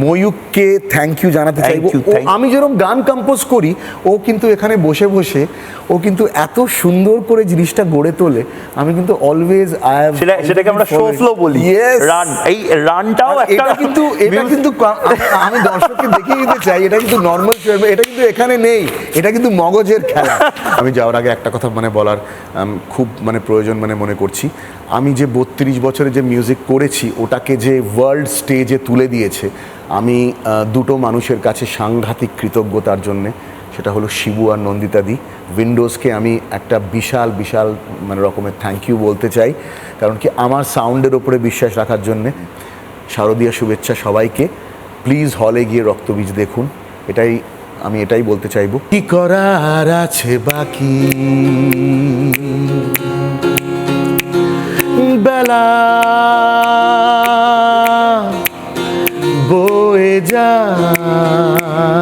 ময়ূককে thank you জানাতে চাইবো। আমি যেরকম গান কম্পোজ করি, ও কিন্তু এখানে বসে বসে ও কিন্তু এত সুন্দর করে জিনিসটা গড়ে তোলে। আমি কিন্তু অলওয়েজ সেটাকে আমরা শো ফ্লো বলি, রান। এই রানটাও একটা কিন্তু আমি দর্শককে দেখিয়ে দিতে চাই, এটা কিন্তু নর্মাল, এটা কিন্তু এখানে নেই, এটা কিন্তু মগজের খেলা। আমি যাওয়ার আগে একটা কথা বলার খুব প্রয়োজন মনে করছি। আমি যে 32 বছরে যে মিউজিক করেছি, ওটাকে যে ওয়ার্ল্ড স্টেজে তুলে দিয়েছে, আমি দুটো মানুষের কাছে সাংঘাতিক কৃতজ্ঞতার জন্যে। সেটা হলো শিবু আর নন্দিতাদি। উইন্ডোজকে আমি একটা বিশাল বিশাল রকমের থ্যাংক ইউ বলতে চাই, কারণ কি আমার সাউন্ডের ওপরে বিশ্বাস রাখার জন্যে। শারদীয়া শুভেচ্ছা সবাইকে। প্লিজ হলে গিয়ে রক্তবীজ দেখুন, আমি এটাই বলতে চাইবো। কি করার আছে বাকি, বেলা বয়ে যায়,